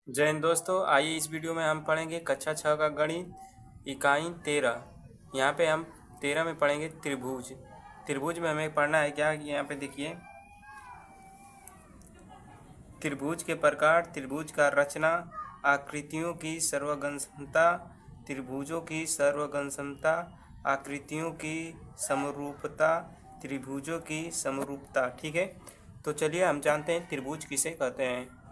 जय हिंद दोस्तों, आइए इस वीडियो में हम पढ़ेंगे कक्षा 6 का गणित इकाई 13। यहाँ पे हम 13 में पढ़ेंगे त्रिभुज। त्रिभुज में हमें पढ़ना है क्या कि यहाँ पे देखिए, त्रिभुज के प्रकार, त्रिभुज का रचना, आकृतियों की सर्वगंशनता, त्रिभुजों की सर्वगंशनता, आकृतियों की समरूपता, त्रिभुजों की समरूपता। ठीक है, तो चलिए हम जानते हैं त्रिभुज किसे कहते हैं।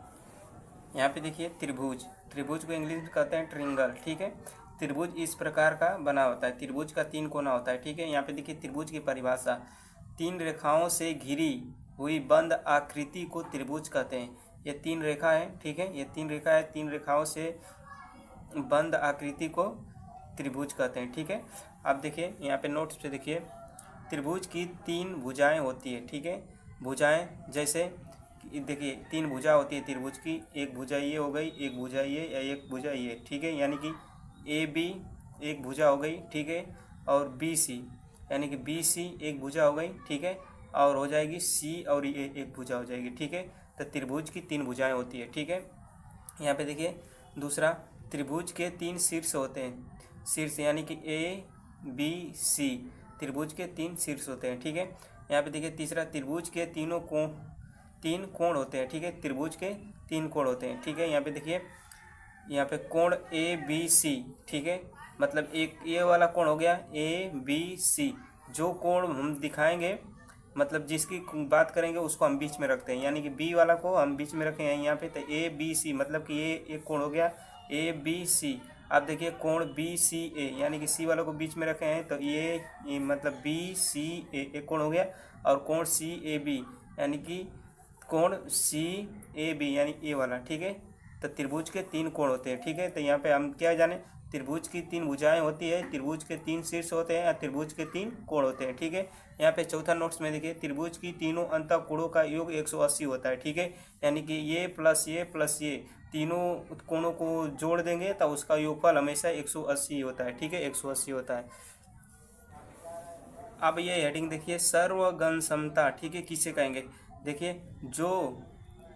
यहाँ पे देखिए त्रिभुज, त्रिभुज को इंग्लिश में कहते हैं ट्रिंगल। ठीक है, त्रिभुज इस प्रकार का बना होता है, त्रिभुज का 3 कोना होता है। ठीक है, यहाँ पे देखिए त्रिभुज की परिभाषा, 3 रेखाओं से घिरी हुई बंद आकृति को त्रिभुज कहते हैं। ये 3 रेखा है। ठीक है, ये 3 रेखा है, 3 रेखाओं से बंद आकृति को त्रिभुज कहते हैं। ठीक है, अब देखिए यहाँ पे नोट्स पे देखिए, त्रिभुज की 3 भुजाएं होती है। ठीक है, भुजाएं जैसे देखिए 3 भुजा होती है त्रिभुज की, एक भुजा ये हो गई, एक भुजा ये या एक भुजा ये। ठीक है, यानी कि ए बी एक भुजा हो गई। ठीक है, और बी सी यानी कि बी सी एक भुजा हो गई। ठीक है, और हो जाएगी सी और ये एक भुजा हो जाएगी। ठीक है, तो त्रिभुज की 3 भुजाएं होती है। ठीक है, यहाँ पे देखिए दूसरा, त्रिभुज के 3 शीर्ष होते हैं। शीर्ष यानी कि ए बी सी, त्रिभुज के 3 शीर्ष होते हैं। ठीक है, यहाँ पे देखिए तीसरा, त्रिभुज के 3 कोण होते हैं। ठीक है, त्रिभुज के 3 कोण होते हैं। ठीक है, यहाँ पे देखिए, यहाँ पे कोण ए बी सी। ठीक है, मतलब एक ए वाला कोण हो गया ए बी सी, जो कोण हम दिखाएंगे मतलब जिसकी बात करेंगे उसको हम बीच में रखते हैं, यानी कि बी वाला को हम बीच में रखे हैं यहाँ पे, तो ए बी सी मतलब कि ये एक कोण हो गया ए बी सी। आप देखिए कोण बी सी ए, यानी कि सी वाला को बीच में रखे हैं तो ये मतलब बी सी ए एक कोण हो गया, और कोण सी ए बी यानी कि कोण सी ए बी यानी ए वाला। ठीक है, तो त्रिभुज के 3 कोण होते हैं। ठीक है, तो यहाँ पे हम क्या जाने, त्रिभुज की 3 भुजाएं होती है, त्रिभुज के 3 शीर्ष होते हैं, या त्रिभुज के 3 कोण होते हैं। ठीक है, यहाँ पे चौथा नोट्स में देखिए, त्रिभुज की तीनों अंतःकोणों का योग 180 होता है। ठीक है, यानी कि ये प्लस ये तीनों कोणों को जोड़ देंगे तो उसका योगफल हमेशा 180 होता है। ठीक है, 180 होता है। अब ये हेडिंग देखिए, सर्वगण समता। ठीक है, किसे कहेंगे, देखिए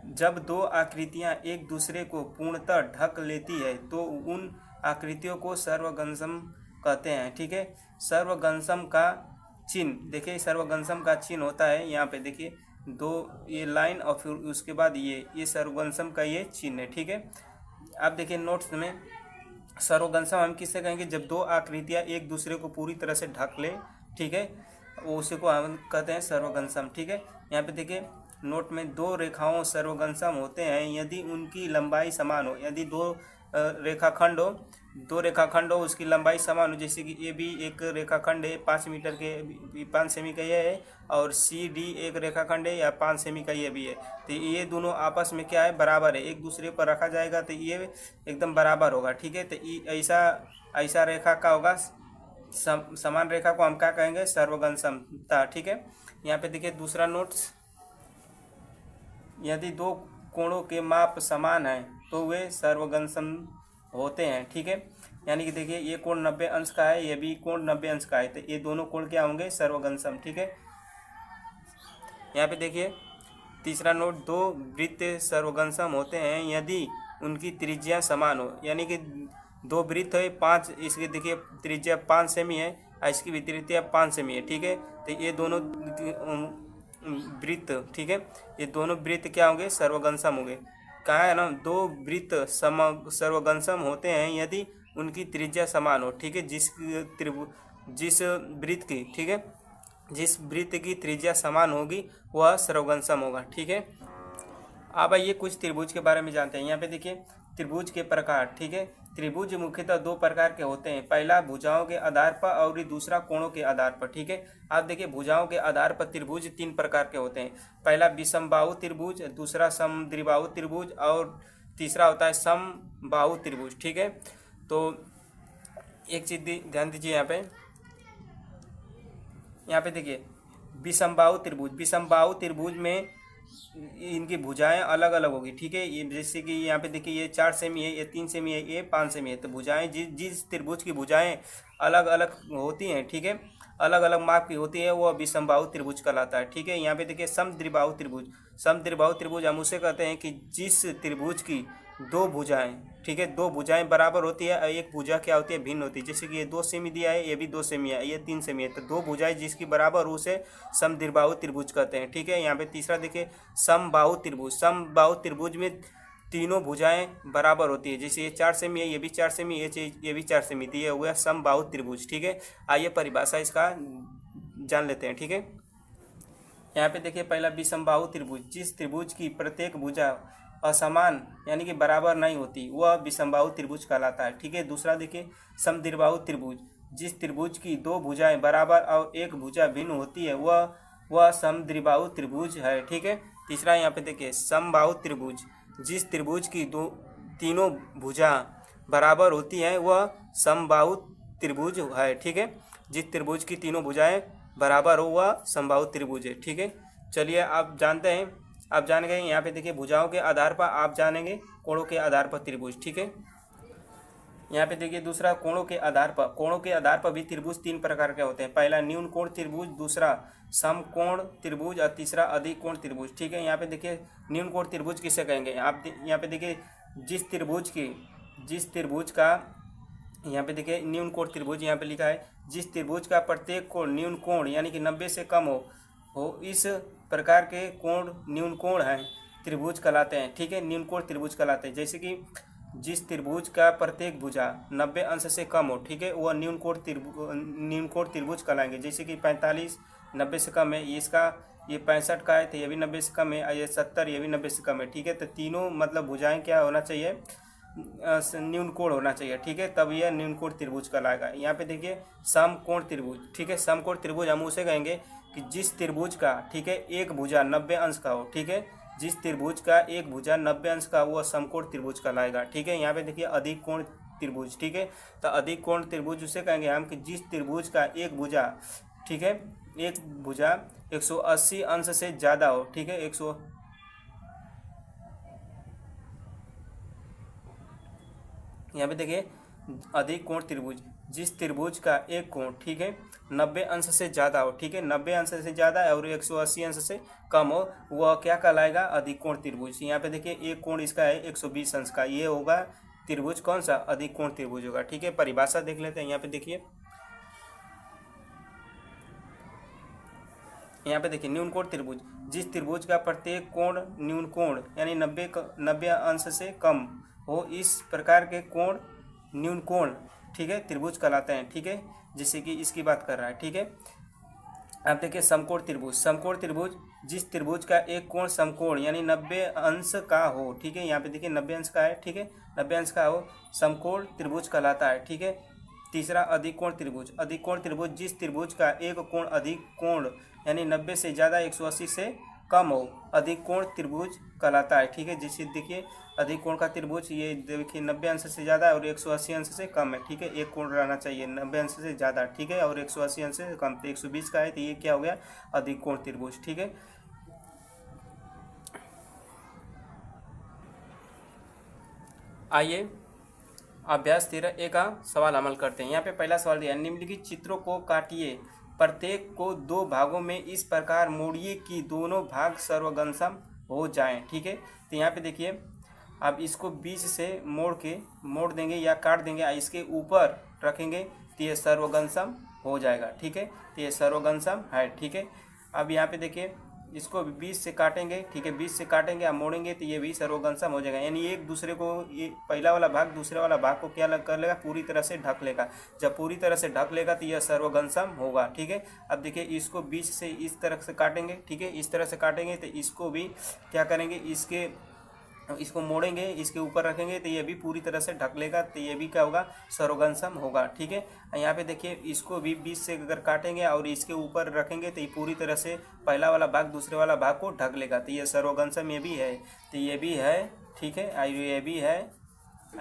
जब 2 आकृतियां एक दूसरे को पूर्णतः ढक लेती है तो उन आकृतियों को सर्वगणसम कहते हैं। ठीक है, सर्वगणसम का चिन्ह देखिए, सर्वगणसम का चिन्ह होता है यहाँ पे देखिए 2 ये लाइन और फिर उसके बाद ये सर्वगणसम का ये चिन्ह है। ठीक है, अब देखिए नोट्स में, सर्वगणसम हम किससे कहेंगे, जब 2 आकृतियां एक दूसरे को पूरी तरह से ढक ले। ठीक है, उसी को हम कहते हैं सर्वगणसम। ठीक है, यहाँ पे देखिए नोट में, 2 रेखाओं सर्वगणसम होते हैं यदि उनकी लंबाई समान हो। यदि 2 रेखाखंड हो, 2 रेखाखंड हो, उसकी लंबाई समान हो, जैसे कि ए बी एक रेखाखंड है 5 मीटर के 5 सेमी का ये है, और सी डी एक रेखाखंड है या 5 सेमी का ये भी है, तो ये दोनों आपस में क्या है, बराबर है, एक दूसरे पर रखा जाएगा तो ये एकदम बराबर होगा। ठीक है, तो ऐसा ऐसा रेखा का होगा, समान रेखा को हम क्या कहेंगे, सर्वगण समता। ठीक है, यहाँ पे देखिए दूसरा नोट्स, यदि 2 कोणों के माप समान हैं तो वे सर्वगणसम होते हैं। ठीक है, यानी कि देखिए ये कोण 90 अंश का है, ये भी कोण 90 अंश का है, तो ये दोनों कोण क्या होंगे, सर्वगणसम। ठीक है, यहाँ पे देखिए तीसरा नोट, 2 वृत्त सर्वगणसम होते हैं यदि उनकी त्रिज्या समान हो। यानी कि 2 वृत्त है 5, इसकी देखिए त्रिज्या 5 सेमी है और इसकी भी त्रिज्या 5 सेमी है। ठीक है, तो ये दोनों वृत्त, ठीक है, ये दोनों वृत्त क्या होंगे, सर्वगणसम होंगे। कहा है ना, 2 वृत्त सर्वगणसम होते हैं यदि उनकी त्रिज्या समान हो। ठीक है, जिस वृत्त की, ठीक है, जिस वृत्त की त्रिज्या समान होगी वह सर्वगणसम होगा। ठीक है, अब आइए कुछ त्रिभुज के बारे में जानते हैं। यहाँ पे देखिए त्रिभुज के प्रकार। ठीक है, त्रिभुज मुख्यतः 2 प्रकार के होते हैं, पहला भुजाओं के आधार पर और दूसरा कोणों के आधार पर। ठीक है, आप देखिए भुजाओं के आधार पर त्रिभुज 3 प्रकार के होते हैं, पहला विषमबाहु त्रिभुज, दूसरा समद्विबाहु त्रिभुज, और तीसरा होता है समबाहु त्रिभुज। ठीक है, तो एक चीज ध्यान दीजिए, यहाँ पे देखिए विषमबाहु त्रिभुज, विषमबाहु त्रिभुज में इनकी भुजाएं अलग अलग होगी। ठीक है, ये जैसे कि यहाँ पे देखिए ये 4 सेमी है, ये 3 सेमी है, ये 5 सेमी है, तो भुजाएं जिस त्रिभुज की भुजाएं अलग अलग होती हैं, ठीक है, अलग अलग माप की होती है, वो विषमबाहु त्रिभुज कहलाता है। ठीक है, यहाँ पे देखिए समद्विबाहु त्रिभुज, समद्विबाहु त्रिभुज हम उसे कहते हैं कि जिस त्रिभुज की दो भुजाएं, ठीक है, दो भुजाएं बराबर होती है और एक भुजा क्या होती है, भिन्न होती है। जैसे कि ये 2 सेमी दिया है, ये भी 2 सेमी है, ये 3 सेमी है, तो दो भुजाएं जिसकी बराबर हो उसे समद्विबाहु त्रिभुज कहते हैं, ठीक है। यहाँ पे तीसरा देखिए समबाहु त्रिभुज। समबाहु त्रिभुज में तीनों भुजाएं बराबर होती है। जैसे ये 4 सेमी है, ये भी 4 सेमी, ये भी 4 सेमी, तो ये हुआ समबाहु त्रिभुज, ठीक है। आइए परिभाषा इसका जान लेते हैं, ठीक है। यहाँ पे देखिए पहला विषमबाहु त्रिभुज, जिस त्रिभुज की प्रत्येक भुजा असमान यानी कि बराबर नहीं होती वह विषमबाहु त्रिभुज कहलाता है, ठीक है। दूसरा देखिए समद्विबाहु त्रिभुज, जिस त्रिभुज की दो भुजाएं बराबर और एक भुजा भिन्न होती है वह समद्विबाहु त्रिभुज है, ठीक है। तीसरा यहाँ पे देखिए समबाहु त्रिभुज, जिस त्रिभुज की तीनों भुजा बराबर होती हैं वह समबाहु त्रिभुज है, ठीक है। जिस त्रिभुज की तीनों भुजाएं बराबर हो वह समबाहु त्रिभुज है, ठीक है। चलिए आप जानते हैं, आप जान गए। यहाँ पे देखिए भुजाओं के आधार पर आप जानेंगे कोणों के आधार पर त्रिभुज, ठीक है। यहाँ पे देखिए दूसरा कोणों के आधार पर, कोणों के आधार पर भी त्रिभुज 3 प्रकार के होते हैं। पहला न्यून कोण त्रिभुज, दूसरा समकोण त्रिभुज और तीसरा अधिक कोण त्रिभुज, ठीक है। यहाँ पे देखिए न्यून कोण त्रिभुज किसे कहेंगे, आप यहाँ पे देखिए जिस त्रिभुज का यहाँ पे देखिए न्यून कोण त्रिभुज यहाँ पे लिखा है, जिस त्रिभुज का प्रत्येक कोण न्यून कोण यानी कि 90 से कम हो इस प्रकार के कोण न्यून कोण है त्रिभुज कहलाते हैं, ठीक है। न्यून कोण त्रिभुज कहलाते हैं। जैसे कि जिस त्रिभुज का प्रत्येक भुजा 90 अंश से कम हो, ठीक है, वह न्यून कोण त्रिभुज कहलाएंगे। जैसे कि 45 90 से कम है, इसका ये 65 का है तो ये भी 90 से कम है, ये 70 ये भी 90 से कम है, ठीक है। तो तीनों मतलब भुजाएं क्या होना चाहिए, न्यून कोण होना चाहिए, ठीक है, तब यह न्यून कोण त्रिभुज कहलाएगा। यहाँ पे देखिए समकोण त्रिभुज, ठीक है। समकोण त्रिभुज हम उसे कहेंगे कि जिस त्रिभुज का, ठीक है, एक भुजा 90 अंश का हो, ठीक है, जिस त्रिभुज का एक भुजा 90 अंश का वह समकोण त्रिभुज कहलाएगा, ठीक है। यहाँ पे देखिए अधिक कोण त्रिभुज, ठीक है, तो अधिक कोण त्रिभुज उसे कहेंगे हम कि जिस त्रिभुज का एक भुजा, ठीक है, एक भुजा 180 अंश से ज़्यादा हो, ठीक है, यहाँ पे देखिए अधिक कोण त्रिभुज, जिस त्रिभुज का एक कोण, ठीक है, 90 अंश से ज़्यादा हो, ठीक है, 90 अंश से ज़्यादा और 180 अंश से कम हो, वह क्या कहलाएगा, अधिक कोण त्रिभुज। यहाँ पे देखिए एक कोण इसका है 120 अंश का, ये होगा त्रिभुज कौन सा, अधिक कोण त्रिभुज होगा, ठीक है। परिभाषा देख लेते हैं। यहाँ पे देखिए न्यून कोण त्रिभुज, जिस त्रिभुज का प्रत्येक कोण न्यून कोण यानी 90 अंश से कम हो इस प्रकार के कोण न्यून कोण, ठीक है, त्रिभुज कहलाते हैं, ठीक है। जैसे कि इसकी बात कर रहा है, ठीक है। आप देखिए समकोण त्रिभुज, समकोण त्रिभुज जिस त्रिभुज का एक कोण समकोण यानी 90 अंश का हो, ठीक है, यहाँ पे देखिए 90 अंश का है, ठीक है, 90 अंश का हो समकोण त्रिभुज कहलाता है, ठीक है। तीसरा अधिक कोण त्रिभुज, अधिक कोण त्रिभुज जिस त्रिभुज का एक कोण अधिक कोण यानी 90 से ज़्यादा 180 से कम हो अधिक कोण त्रिभुज कहलाता है, ठीक है। जैसे देखिए अधिक कोण का त्रिभुज ये देखिए 90 अंश से ज़्यादा और 180 अंश से कम है, ठीक है, एक कोण रहना चाहिए 90 अंश से ज़्यादा, ठीक है, और 180 अंश से कम, तो 120 का है तो ये क्या हो गया, अधिक कोण त्रिभुज, ठीक है। आइए अभ्यास 13A का सवाल अमल करते हैं। यहाँ पे पहला सवाल दिया, निम्नलिखित चित्रों को काटिए, प्रत्येक को 2 भागों में इस प्रकार मोड़िए कि दोनों भाग सर्वगमसम हो जाएं, ठीक है। तो यहाँ पे देखिए अब इसको बीच से मोड़ देंगे या काट देंगे, इसके ऊपर रखेंगे तो ये सर्वगमसम हो जाएगा, ठीक है, तो ये सर्वगमसम है, ठीक है। अब यहाँ पे देखिए इसको बीच से काटेंगे, ठीक है, बीच से काटेंगे या मोड़ेंगे तो ये भी सर्वगमसम हो जाएगा, यानी एक दूसरे को, ये पहला वाला भाग दूसरे वाला भाग को क्या कर लेगा, पूरी तरह से ढक लेगा। जब पूरी तरह से ढक लेगा तो यह सर्वगमसम होगा, ठीक है। अब देखिए इसको बीच से इस तरह से काटेंगे, ठीक है, इस तरह से काटेंगे तो इसको भी क्या करेंगे, इसको मोड़ेंगे, इसके ऊपर रखेंगे तो ये भी पूरी तरह से ढक लेगा, तो ये भी क्या होगा, सर्वगमसम होगा, ठीक है। यहाँ पे देखिए इसको भी बीच से अगर काटेंगे और इसके ऊपर रखेंगे तो ये पूरी तरह से पहला वाला भाग दूसरे वाला भाग को ढक लेगा, तो ये सर्वगमसम ये भी है, तो ये भी है, ठीक है, ये भी है,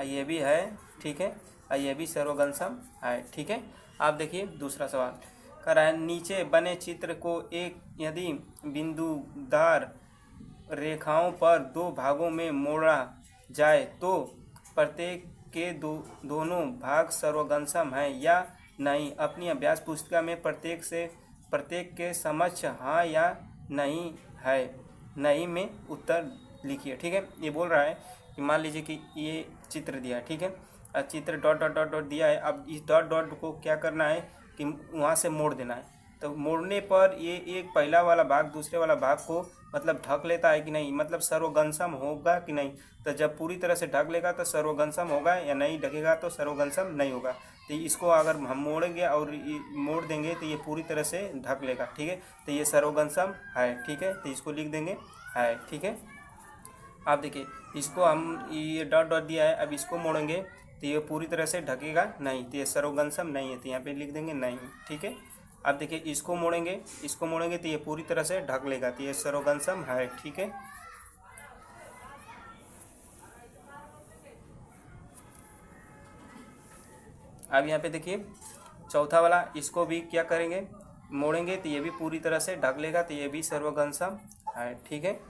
ये भी है, ठीक है, ये भी सर्वगमसम है, ठीक है। आप देखिए दूसरा सवाल कह रहा है, नीचे बने चित्र को एक यदि बिंदुदार रेखाओं पर 2 भागों में मोड़ा जाए तो प्रत्येक के दोनों भाग सर्वगमसम हैं या नहीं। अपनी अभ्यास पुस्तिका में प्रत्येक के समक्ष हाँ या नहीं है, नहीं में उत्तर लिखिए, ठीक है। ये बोल रहा है कि मान लीजिए कि ये चित्र दिया है, ठीक है, चित्र डॉट डॉट डॉट डॉट दिया है। अब इस डॉट डॉट को क्या करना है कि वहाँ से मोड़ देना है। तो मोड़ने पर ये एक पहला वाला भाग दूसरे वाला भाग को मतलब ढक लेता है कि नहीं, मतलब सर्वगंसम होगा कि नहीं। तो जब पूरी तरह से ढक लेगा तो सर्वगंसम होगा, या नहीं ढकेगा तो सर्वगंसम नहीं होगा। तो इसको अगर हम मोड़ेंगे और मोड़ देंगे तो ये पूरी तरह से ढक लेगा, ठीक है। तो ये सर्वगंसम है, ठीक है। तो इसको लिख देंगे है, ठीक है। आप देखिए इसको हम ये डॉट डॉट दिया है, अब इसको मोड़ेंगे तो ये पूरी तरह से ढकेगा नहीं, तो ये सर्वगंसम नहीं है, तो यहाँ पे लिख देंगे नहीं, ठीक है। अब देखिए इसको मोड़ेंगे तो ये पूरी तरह से ढक लेगा, तो ये सर्वगंसम है, ठीक है। अब यहाँ पे देखिए चौथा वाला, इसको भी क्या करेंगे, मोड़ेंगे तो ये भी पूरी तरह से ढक लेगा, तो ये भी सर्वगंसम है, ठीक है।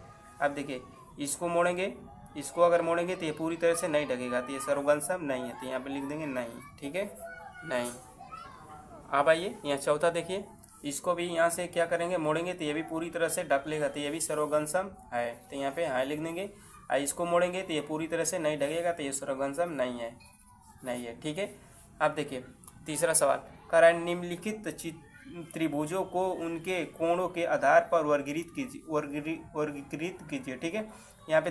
अब देखिए इसको अगर मोड़ेंगे तो ये पूरी तरह से नहीं ढकेगा, तो ये सर्वगंसम नहीं है, तो यहाँ पे लिख देंगे नहीं, ठीक है, नहीं। अब आइए यहाँ चौथा देखिए, इसको भी यहाँ से क्या करेंगे, मोड़ेंगे तो ये भी पूरी तरह से ढक लेगा, तो ये भी सर्वगंसम है, तो यहाँ पे है लिख देंगे। इसको मोड़ेंगे तो ये पूरी तरह से नहीं ढकेगा, तो ये सर्वगंसम नहीं है, ठीक है। अब देखिए तीसरा सवाल कह रहा है, निम्नलिखित त्रिभुजों को उनके कोणों के आधार पर वर्गीकृत कीजिए, ठीक है। यहाँ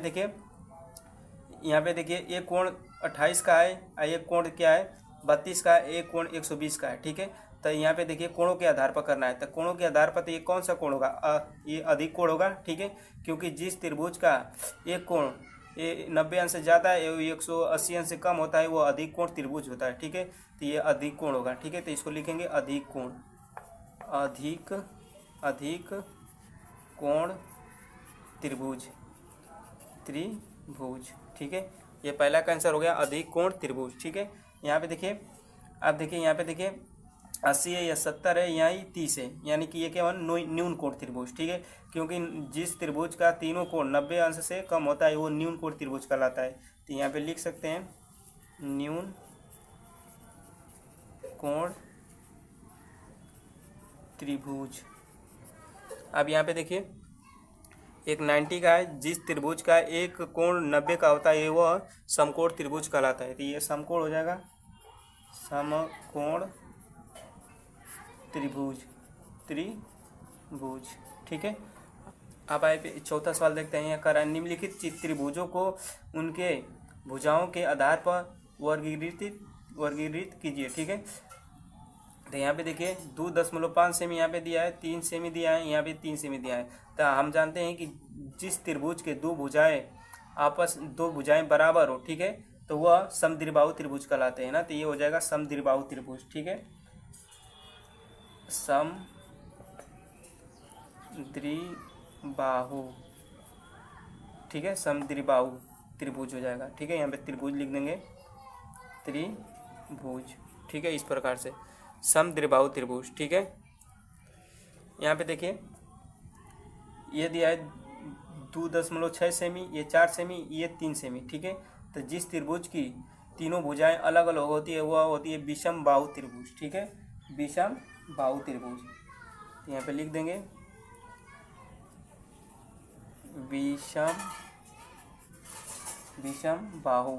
पे देखिए एक कोण 28 का है, एक कोण क्या है 32 का है, एक कोण 120 का है, ठीक है। तो यहाँ पे देखिए कोणों के आधार पर करना है, तो कोणों के आधार पर तो ये कौन सा कोण होगा, ये अधिक कोण होगा, ठीक है। क्योंकि जिस त्रिभुज का एक कोण ये 90 अंश से ज़्यादा है, 180 अंश से कम होता है, वो अधिक कोण त्रिभुज होता है, ठीक है। तो ये अधिक कोण होगा, ठीक है। तो इसको लिखेंगे अधिक कोण, अधिक कोण त्रिभुज, ठीक है। ये पहला का आंसर हो गया अधिक कोण त्रिभुज, ठीक है। यहाँ पे देखिए अब देखिए यहाँ पे देखिए 80 है या 70 है, यहाँ ही 30 है, यानी कि ये क्या न्यून कोण त्रिभुज, ठीक है। क्योंकि जिस त्रिभुज का तीनों कोण 90 अंश से कम होता है वो न्यून कोण त्रिभुज कहलाता है। तो यहाँ पे लिख सकते हैं न्यून कोण त्रिभुज। अब यहाँ पे देखिए एक 90 का है, जिस त्रिभुज का एक कोण 90 का होता है वह समकोण त्रिभुज कहलाता है। तो ये समकोण हो जाएगा, समकोण त्रिभुज, ठीक है। अब आए पे चौथा सवाल देखते हैं। यहाँ कह रहा है निम्नलिखित त्रिभुजों को उनके भुजाओं के आधार पर वर्गीकृत कीजिए, ठीक है। तो यहाँ पे देखिए 2.5 सेमी यहाँ पे दिया है, 3 सेमी दिया है, यहाँ पे 3 सेमी दिया है। तो हम जानते हैं कि जिस त्रिभुज के दो भुजाएं बराबर हो, ठीक है, तो वह समद्विबाहु त्रिभुज कहलाते हैं ना। तो ये हो जाएगा समद्विबाहु त्रिभुज, ठीक है, समद्विबाहु, ठीक है, समद्विबाहु त्रिभुज हो जाएगा, ठीक है। यहाँ पे त्रिभुज लिख देंगे, त्रिभुज, ठीक है, इस प्रकार से समद्विबाहु त्रिभुज, ठीक है। यहाँ पे देखिए ये दिया है 2.6 सेमी, ये 4 सेमी, ये 3 सेमी, ठीक है। तो जिस त्रिभुज की तीनों भुजाएं अलग अलग होती है वह होती है विषम बाहु त्रिभुज, ठीक है, विषम बाहु त्रिभुज। तो यहाँ पे लिख देंगे विषम बाहु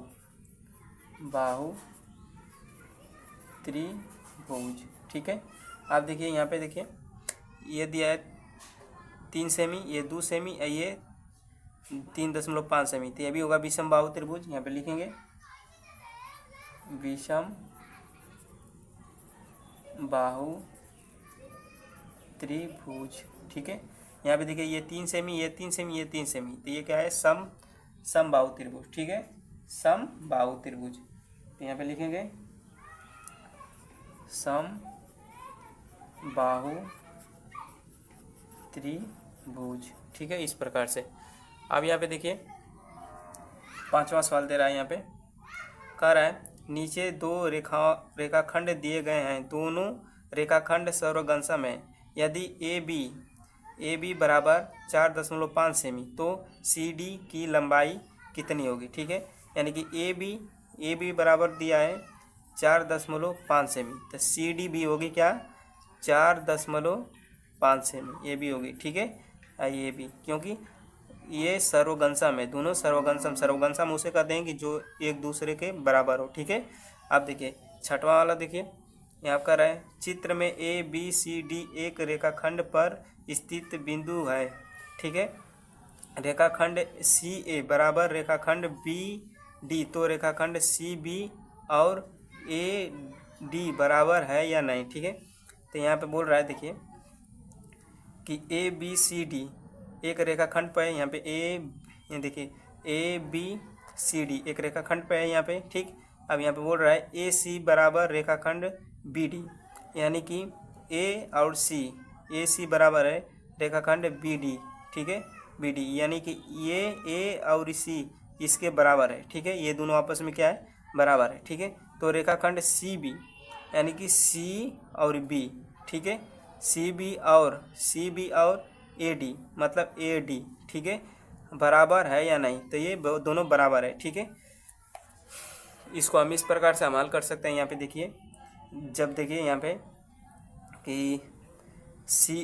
त्रिभुज, ठीक है। आप देखिए यहाँ पे देखिए ये दिया है 3 सेमी, ये 2 सेमी, ये 3.5 सेमी, तो ये भी होगा विषम बाहु त्रिभुज। यहाँ पे लिखेंगे विषम बाहु त्रिभुज, ठीक है। यहाँ पे देखिए ये 3 सेमी, ये 3 सेमी, ये 3 सेमी, तो ये क्या है समबाहु त्रिभुज, ठीक है, समबाहु त्रिभुज। तो यहाँ पे लिखेंगे समबाहु त्रिभुज, ठीक है, इस प्रकार से। अब यहाँ पे देखिए 5वां सवाल दे रहा है, यहाँ पे कह रहा है नीचे दो रेखाखंड दिए गए हैं, दोनों रेखाखंड सर्वगंसम है। यदि ए बी बराबर 4.5 सेमी तो सी डी की लंबाई कितनी होगी, ठीक है। यानी कि ए बी बराबर दिया है 4.5 सेमी, तो सी डी भी होगी क्या 4.5 सेमी, ये भी होगी, ठीक है, ये भी, क्योंकि ये सर्वगंसम है, दोनों सर्वगंसम। सर्वगंसम उसे कहते हैं कि जो एक दूसरे के बराबर हो। ठीक है, अब देखिए छठवां वाला देखिए, यहाँ कह रहा है चित्र में ए बी सी डी एक रेखाखंड पर स्थित बिंदु है। ठीक है, रेखाखंड सी ए बराबर रेखाखंड बी डी, तो रेखाखंड सी बी और ए डी बराबर है या नहीं। ठीक है, तो यहाँ पे बोल रहा है देखिए कि ए बी सी डी एक रेखाखंड पर है। यहाँ पे ये देखिए ए बी सी डी एक रेखाखंड पे है यहाँ पे। ठीक, अब यहाँ पे बोल रहा है ए सी बराबर रेखाखंड बी डी, यानी कि ए और सी, ए सी बराबर है रेखाखंड बी डी। ठीक है, बी डी यानी कि ये ए और सी इसके बराबर है। ठीक है, ये दोनों आपस में क्या है, बराबर है। ठीक है, तो रेखाखंड सी बी यानी कि सी और बी, ठीक है, सी बी और ए डी मतलब ए डी, ठीक है, बराबर है या नहीं। तो ये दोनों बराबर है। ठीक है, इसको हम इस प्रकार से हल कर सकते हैं। यहाँ पे देखिए, जब देखिए यहाँ पे कि सी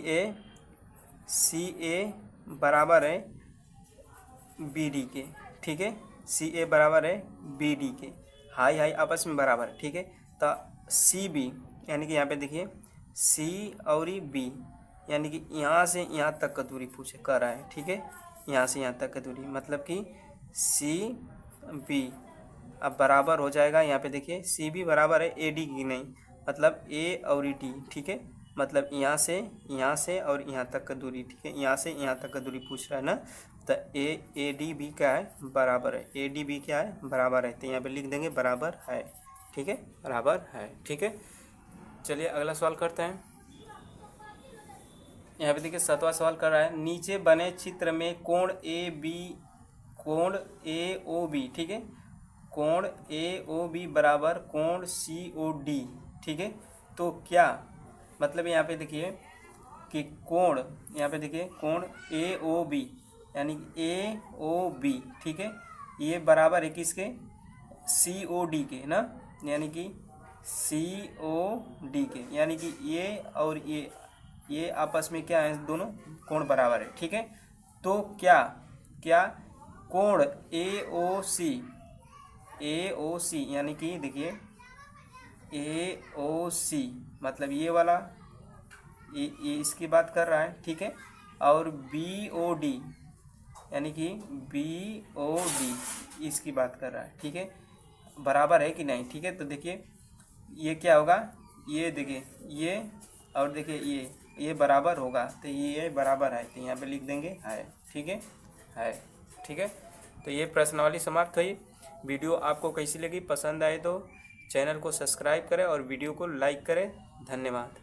ए बराबर है बी डी के। ठीक है, सी ए बराबर है बी डी के, हाई हाई आपस में बराबर है। ठीक है, तो सी बी यानी कि यहाँ पे देखिए सी और बी यानी कि यहाँ से यहाँ तक का दूरी पूछे कर रहा है। ठीक है, यहाँ से यहाँ तक का दूरी मतलब कि सी बी अब बराबर हो जाएगा। यहाँ पे देखिए सी बी बराबर है ए डी की, नहीं मतलब ए और डी। ठीक है, मतलब यहाँ से और यहाँ तक का दूरी। ठीक है, यहाँ से यहाँ तक का दूरी पूछ रहा है ना, तो ए डी बी क्या है, बराबर है। ए डी बी क्या है, बराबर है। तो यहाँ पे लिख देंगे बराबर है। ठीक है, बराबर है। ठीक है, चलिए अगला सवाल करते हैं। यहाँ पे देखिए 7वां सवाल कर रहा है नीचे बने चित्र में कोण ए ओ बी, ठीक है, कोण ए ओ बी बराबर कोण सी ओ डी। ठीक है, तो क्या मतलब यहाँ पे देखिए कि कोण, यहाँ पे देखिए कोण ए ओ बी यानी ए ओ बी, ठीक है, ये बराबर है किसके, सी ओ डी के ना, यानी कि सी ओ डी के, यानी कि ये और ये आपस में क्या है, दोनों कोण बराबर है। ठीक है, तो क्या कोण ए ओ सी यानी कि देखिए ए ओ सी मतलब ये वाला ये इसकी बात कर रहा है। ठीक है, और बी ओ डी यानी कि बी ओ डी इसकी बात कर रहा है। ठीक है, बराबर है कि नहीं। ठीक है, तो देखिए ये क्या होगा, ये देखिए ये और देखिए ये बराबर होगा, तो ये बराबर है, तो यहाँ पे लिख देंगे है। ठीक है, ठीक है, तो ये प्रश्नावली समाप्त हुई। वीडियो आपको कैसी लगी, पसंद आए तो चैनल को सब्सक्राइब करें और वीडियो को लाइक करें। धन्यवाद।